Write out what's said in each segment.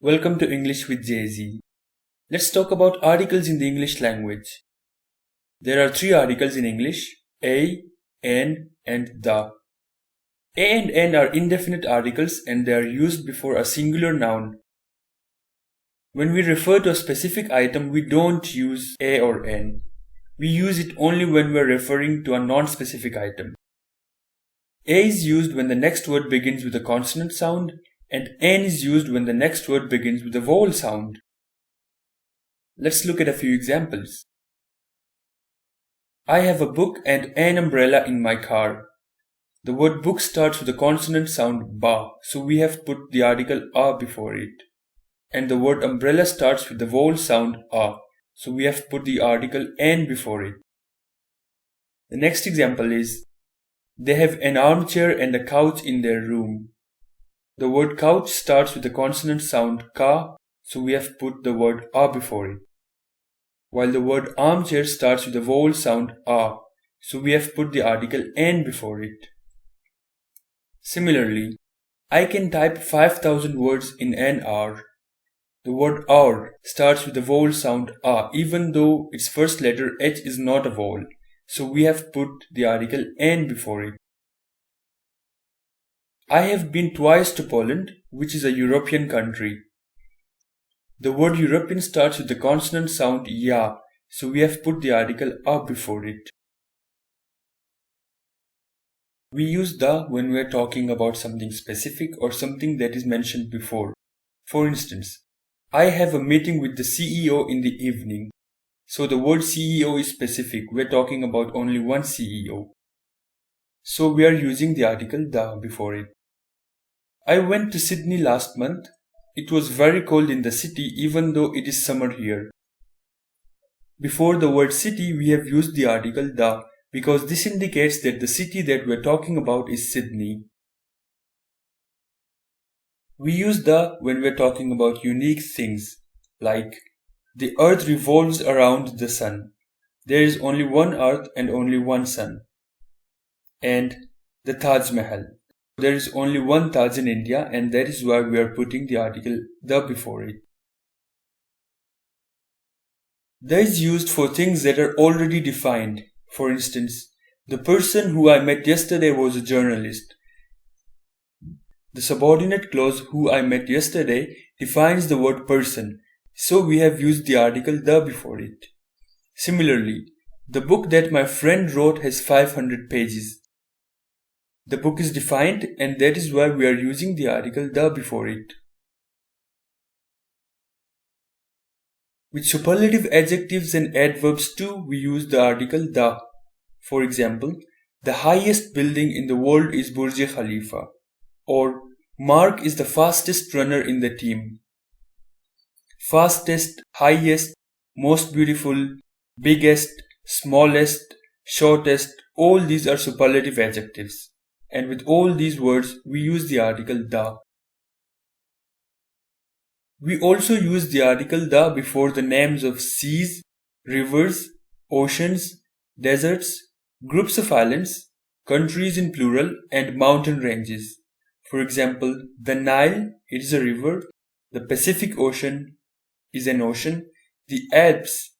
Welcome to English with Jay-Z. Let's talk about articles in the English language. There are three articles in English: a, an, and the. A and an are indefinite articles and they are used before a singular noun. When we refer to a specific item, we don't use a or an. We use it only when we are referring to a non-specific item. A is used when the next word begins with a consonant sound, and an is used when the next word begins with a vowel sound. Let's look at a few examples. I have a book and an umbrella in my car. The word book starts with a consonant sound ba, so we have put the article a before it. And the word umbrella starts with the vowel sound a, so we have put the article an before it. The next example is, they have an armchair and a couch in their room. The word couch starts with the consonant sound ka, so we have put the word a before it. While the word armchair starts with the vowel sound a, so we have put the article an before it. Similarly, I can type 5,000 words in an hour. The word hour starts with the vowel sound a, even though its first letter h is not a vowel, so we have put the article an before it. I have been twice to Poland, which is a European country. The word European starts with the consonant sound ya, so we have put the article a before it. We use the when we are talking about something specific or something that is mentioned before. For instance, I have a meeting with the CEO in the evening. So the word CEO is specific. We are talking about only one CEO. So we are using the article the before it. I went to Sydney last month. It was very cold in the city even though it is summer here. Before the word city we have used the article the because this indicates that the city that we are talking about is Sydney. We use the when we are talking about unique things like the earth revolves around the sun. There is only one earth and only one sun. And the Taj Mahal. There is only one Taj in India and that is why we are putting the article the before it. The is used for things that are already defined. For instance, the person who I met yesterday was a journalist. The subordinate clause who I met yesterday defines the word person, so we have used the article the before it. Similarly, the book that my friend wrote has 500 pages. The book is defined and that is why we are using the article the before it. With superlative adjectives and adverbs too, we use the article the. For example, the highest building in the world is Burj Khalifa, or Mark is the fastest runner in the team. Fastest, highest, most beautiful, biggest, smallest, shortest, all these are superlative adjectives. And with all these words, we use the article the. We also use the article the before the names of seas, rivers, oceans, deserts, groups of islands, countries in plural, and mountain ranges. For example, the Nile, it is a river, the Pacific Ocean is an ocean, the Alps,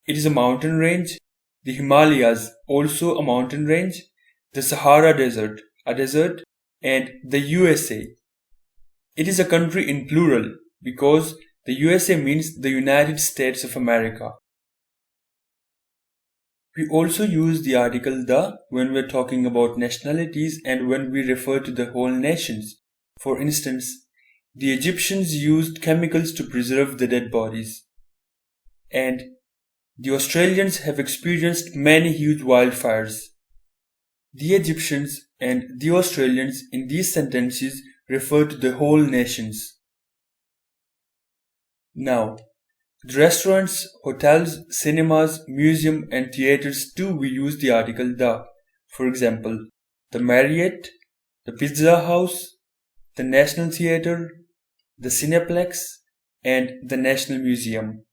it is a mountain range, the Himalayas, also a mountain range, the Sahara Desert, a desert, and the USA. It is a country in plural because the USA means the United States of America. We also use the article the when we are talking about nationalities and when we refer to the whole nations. For instance, the Egyptians used chemicals to preserve the dead bodies. And the Australians have experienced many huge wildfires. The Egyptians and the Australians in these sentences refer to the whole nations. Now, with restaurants, hotels, cinemas, museums and theatres too we use the article the. For example, the Marriott, the Pizza House, the National Theatre, the Cineplex and the National Museum.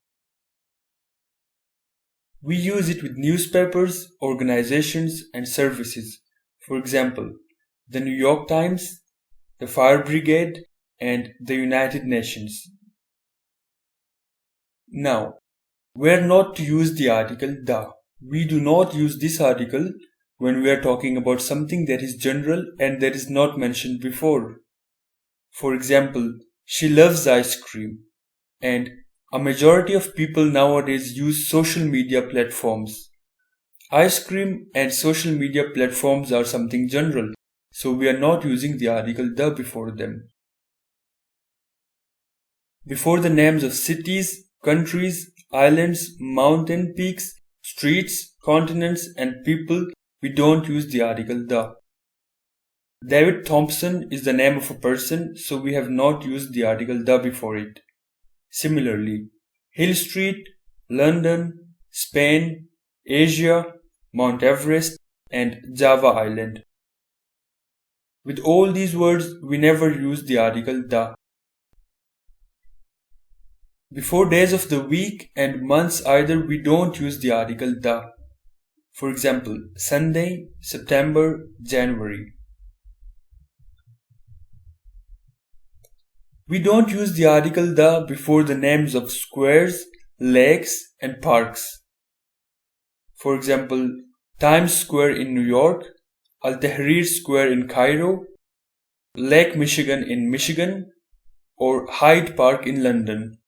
We use it with newspapers, organizations and services. For example, the New York Times, the Fire Brigade and the United Nations. Now, we're not to use the article the. We do not use this article when we are talking about something that is general and that is not mentioned before. For example, she loves ice cream, and a majority of people nowadays use social media platforms. Ice cream and social media platforms are something general, so we are not using the article the before them. Before the names of cities, countries, islands, mountain peaks, streets, continents, and people, we don't use the article the. David Thompson is the name of a person, so we have not used the article the before it. Similarly, Hill Street, London, Spain, Asia, Mount Everest, and Java Island. With all these words, we never use the article the. Before days of the week and months either, we don't use the article the. For example, Sunday, September, January. We don't use the article the before the names of squares, lakes, and parks. For example, Times Square in New York, Al-Tahrir Square in Cairo, Lake Michigan in Michigan, or Hyde Park in London.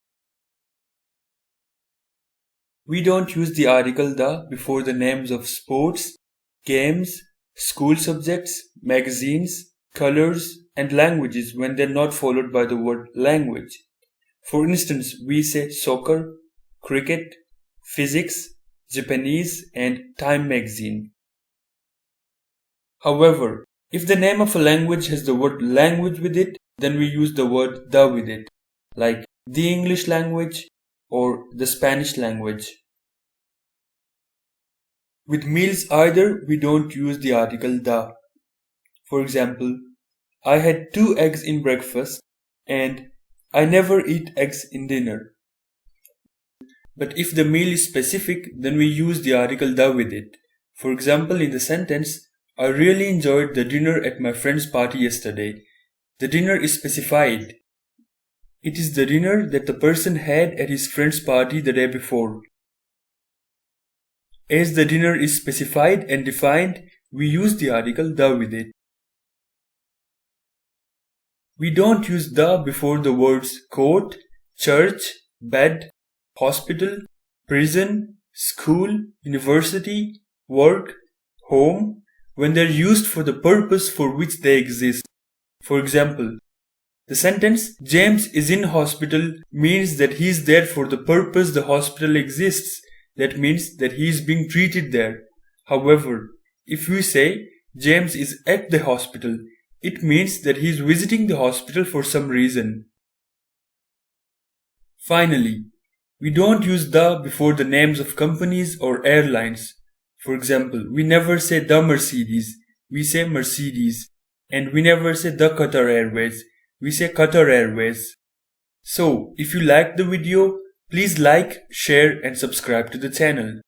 We don't use the article the before the names of sports, games, school subjects, magazines, colors, and languages when they're not followed by the word language. For instance, we say soccer, cricket, physics, Japanese, and Time magazine. However, if the name of a language has the word language with it, then we use the word the with it, like the English language or the Spanish language. With meals either, we don't use the article the. For example, I had 2 eggs in breakfast and I never eat eggs in dinner. But if the meal is specific, then we use the article the with it. For example, in the sentence, I really enjoyed the dinner at my friend's party yesterday. The dinner is specified. It is the dinner that the person had at his friend's party the day before. As the dinner is specified and defined, we use the article the with it. We don't use the before the words coat, church, bed, hospital, prison, school, university, work, home, when they're used for the purpose for which they exist. For example, the sentence, James is in hospital, means that he is there for the purpose the hospital exists. That means that he is being treated there. However, if we say, James is at the hospital, it means that he is visiting the hospital for some reason. Finally, we don't use the before the names of companies or airlines. For example, we never say the Mercedes, we say Mercedes. And we never say the Qatar Airways, we say Qatar Airways. So, if you liked the video, please like, share and subscribe to the channel.